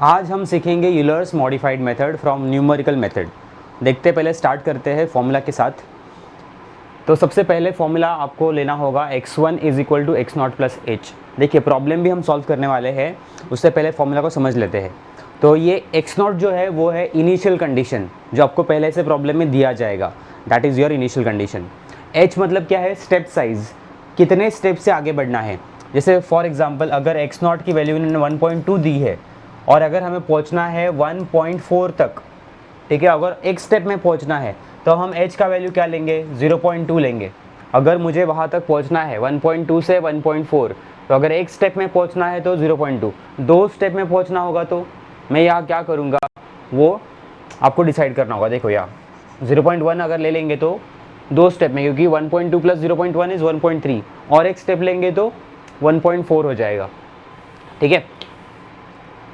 आज हम सीखेंगे Euler's modified method from numerical method. देखते पहले स्टार्ट करते हैं फॉर्मूला के साथ। तो सबसे पहले फॉर्मूला आपको लेना होगा x1 is equal to x naught plus h. देखिए प्रॉब्लम भी हम सॉल्व करने वाले हैं, उससे पहले फॉर्मूला को समझ लेते हैं। तो ये एक्स नॉट जो है वो है इनिशियल कंडीशन जो आपको पहले से प्रॉब्लम में दिया जाएगा, that is your initial condition. H मतलब क्या है, स्टेप साइज, कितने स्टेप से आगे बढ़ना है। जैसे फॉर एग्जांपल अगर एक्स नॉट की वैल्यू इन्होंने 1.2 दी है और अगर हमें पहुंचना है 1.4 तक, ठीक है, अगर एक स्टेप में पहुंचना है तो हम h का वैल्यू क्या लेंगे, 0.2 लेंगे। अगर मुझे वहाँ तक पहुंचना है 1.2 से 1.4, तो अगर एक स्टेप में पहुंचना है तो 0.2, दो स्टेप में पहुंचना होगा तो मैं यहाँ क्या करूँगा वो आपको डिसाइड करना होगा। देखो यहाँ 0.1 अगर ले लेंगे तो दो स्टेप में, क्योंकि 1.2 प्लस 0.1 इज़ 1.3, और एक स्टेप लेंगे तो 1.4 हो जाएगा। ठीक है,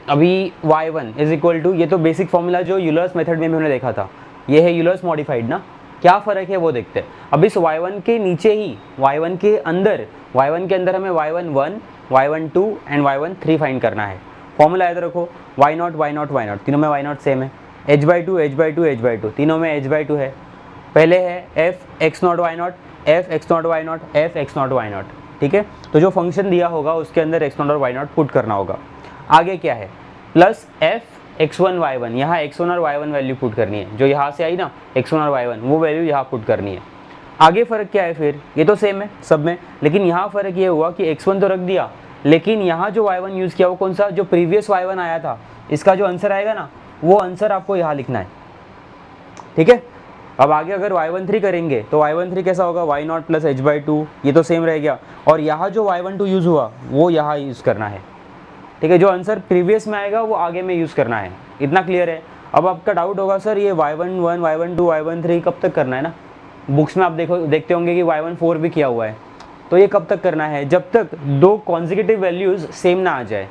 अभी y1 इज इक्वल टू, ये तो बेसिक फॉर्मूला जो यूलर्स मेथड में भी हमने देखा था, ये है यूलर्स मॉडिफाइड ना। क्या फ़र्क है वो देखते हैं। अब इस y1 के नीचे ही y1 के अंदर हमें y1 1, y1 2 and y1 3 find करना है। फॉर्मूला याद रखो, y0 तीनों में y0 सेम है, h/2 तीनों में h/2 है। पहले है f x0 y0, f x0 y0, f x0 y0। ठीक है, तो जो फंक्शन दिया होगा उसके अंदर x0 और y0 पुट करना होगा। आगे क्या है, प्लस f x1 y1, यहाँ x1 और y1 वैल्यू पुट करनी है, जो यहाँ से आई ना x1 और y1 वो वैल्यू यहाँ पुट करनी है। आगे फ़र्क क्या है, फिर ये तो सेम है सब में, लेकिन यहाँ फ़र्क ये हुआ कि x1 तो रख दिया, लेकिन यहाँ जो y1 यूज़ किया वो कौन सा, जो प्रीवियस y1 आया था, इसका जो आंसर आएगा ना वो आंसर आपको यहाँ लिखना है। ठीक है, अब आगे अगर y13 करेंगे तो y13 कैसा होगा, y0 प्लस h/2, ये तो सेम रह गया, और यहाँ जो y12 यूज़ हुआ वो यहाँ यूज़ करना है। ठीक है, जो आंसर प्रीवियस में आएगा वो आगे में यूज़ करना है। इतना क्लियर है। अब आपका डाउट होगा सर ये y11, y12, y13 कब तक करना है ना, बुक्स में आप देखते होंगे कि y14 भी किया हुआ है। तो ये कब तक करना है, जब तक दो कॉन्जिक्यूटिव वैल्यूज़ सेम ना आ जाए।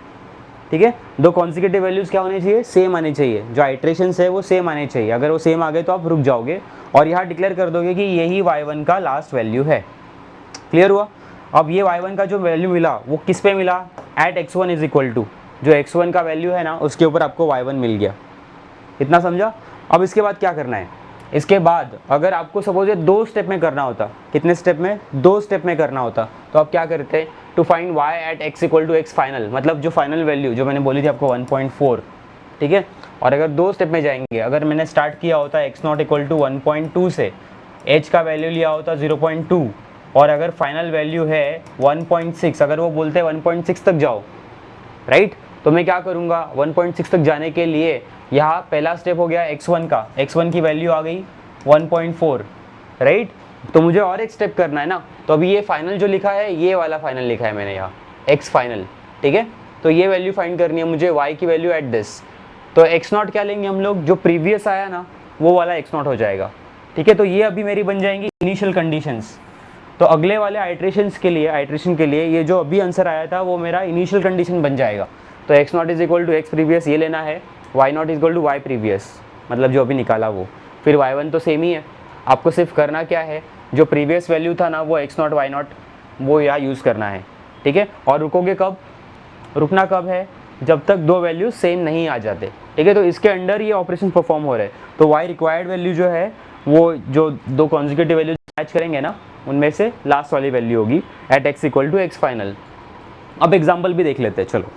ठीक है, दो कॉन्जिक्यूटिव वैल्यूज़ क्या होने चाहिए, सेम आने चाहिए, जो आइट्रेशंस है वो सेम आने चाहिए। अगर वो सेम आ गए तो आप रुक जाओगे और यहाँ डिक्लेयर कर दोगे कि यही y1 का लास्ट वैल्यू है। क्लियर हुआ। अब ये y1 का जो वैल्यू मिला वो किस पे मिला, eight x1 is equal to, जो x1 का वैल्यू है ना उसके ऊपर आपको y1 मिल गया। इतना समझा। अब इसके बाद क्या करना है, इसके बाद अगर आपको सपोज ये दो स्टेप में करना होता, कितने स्टेप में, दो स्टेप में करना होता, तो आप क्या करते, to find y at x equal to x final, मतलब जो फाइनल वैल्यू जो मैंने बोली थी आपको 1.4। ठीक है, और अगर दो स्टेप में जाएंगे, अगर मैंने स्टार्ट किया होता x0 इक्वल टू 1.2 से, h का वैल्यू लिया होता 0.2, और अगर फाइनल वैल्यू है 1.6, अगर वो बोलते हैं 1.6 तक जाओ, राइट, तो मैं क्या करूँगा, 1.6 तक जाने के लिए यहाँ पहला स्टेप हो गया x1 का, x1 की वैल्यू आ गई 1.4, राइट, तो मुझे और एक स्टेप करना है ना। तो अभी ये फाइनल जो लिखा है ये वाला फाइनल लिखा है मैंने यहाँ x फाइनल। ठीक है, तो ये वैल्यू फाइंड करनी है मुझे, y की वैल्यू एट दिस। तो x0 क्या लेंगे हम लोग, जो प्रीवियस आया ना वो वाला x0 हो जाएगा। ठीक है, तो ये अभी मेरी बन जाएंगी इनिशियल कंडीशंस। तो अगले वाले आइट्रेशन के लिए ये जो अभी आंसर आया था वो मेरा इनिशियल कंडीशन बन जाएगा। तो x0 is equal to x previous ये लेना है, y0 is equal to y previous, मतलब जो अभी निकाला वो। फिर y1 तो सेम ही है, आपको सिर्फ करना क्या है, जो प्रीवियस वैल्यू था ना वो x0 y0 वो यहाँ यूज़ करना है। ठीक है, और रुकोगे कब, रुकना कब है, जब तक दो वैल्यू सेम नहीं आ जाते। ठीक है, तो इसके अंडर ये ऑपरेशन परफॉर्म हो रहे हैं। तो y रिक्वायर्ड वैल्यू जो है वो जो दो कॉन्जिक्यूटिव वैल्यू मैच करेंगे ना उनमें से लास्ट वाली वैल्यू होगी at x equal to x final. अब एग्जाम्पल भी देख लेते हैं, चलो।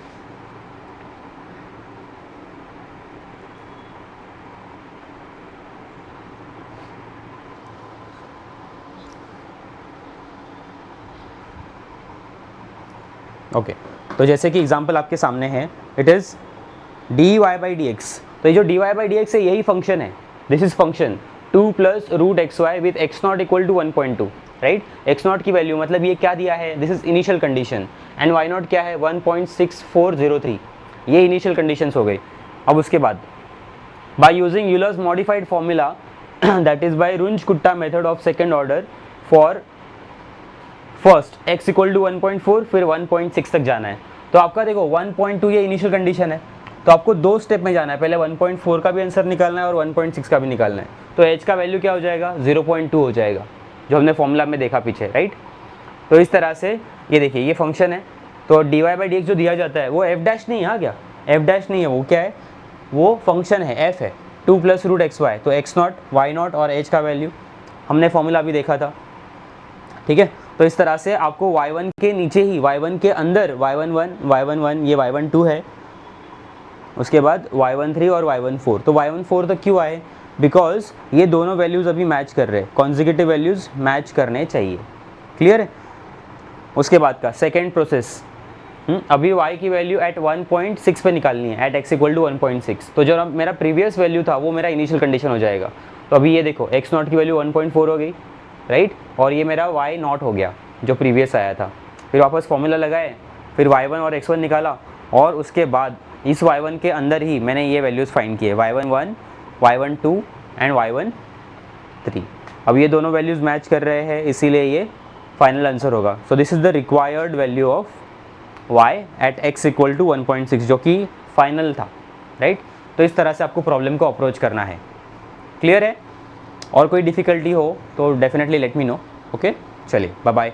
ओके, तो जैसे कि एग्जाम्पल आपके सामने है, इट इज़ dy/dx। तो ये जो dy/dx है यही फंक्शन है, this is function 2 plus root x y with x0 equal to 1.2, right. x0 की वैल्यू मतलब ये क्या दिया है, this is initial condition, and y0 क्या है 1.6403, ये इनिशियल कंडीशंस हो गई। अब उसके बाद by using Euler's modified formula that is by Runge Kutta method of second order for first x equal to 1.4, फिर 1.6 तक जाना है। तो आपका देखो 1.2 ये इनिशियल कंडीशन है, तो आपको दो स्टेप में जाना है, पहले 1.4 का भी आंसर निकालना है और 1.6 का भी निकालना है। तो h का वैल्यू क्या हो जाएगा, 0.2 हो जाएगा, जो हमने फॉर्मूला में देखा पीछे, राइट। तो इस तरह से ये देखिए ये फंक्शन है, तो dy/dx जो दिया जाता है वो f डैश नहीं आ गया, एफ डैश नहीं है, वो क्या है, वो फंक्शन है, एफ है, 2 + √xy, तो x0, y0 और h का वैल्यू हमने फॉर्मूला भी देखा था, ठीक है। तो इस तरह से आपको y1 के नीचे ही, y1 के अंदर y11, ये y12 है, उसके बाद y13 और y14, तो y14 तक क्यों आए, बिकॉज ये दोनों वैल्यूज़ अभी मैच कर रहे हैं, कॉन्जिक्यूटिव वैल्यूज़ मैच करने चाहिए, क्लियर है। उसके बाद का सेकेंड प्रोसेस, अभी y की वैल्यू एट 1.6 पे निकालनी है, एट x = 1.6, तो जो मेरा प्रीवियस वैल्यू था वो मेरा इनिशियल कंडीशन हो जाएगा। तो अभी ये देखो x0 की वैल्यू 1.4 हो गई, राइट, और ये मेरा y0 हो गया जो प्रीवियस आया था। फिर वापस फॉर्मूला लगाए, फिर y1 और x1 निकाला, और उसके बाद इस y1 के अंदर ही मैंने ये वैल्यूज़ फाइंड किए, y11, y12 एंड y13। अब ये दोनों वैल्यूज़ मैच कर रहे हैं, इसीलिए ये फाइनल आंसर होगा। So this is the required value of y at x = 1.6, जो कि फाइनल था, राइट। तो इस तरह से आपको प्रॉब्लम को अप्रोच करना है, क्लियर है। और कोई डिफ़िकल्टी हो तो definitely let me know, okay. चलिए, बाय बाय।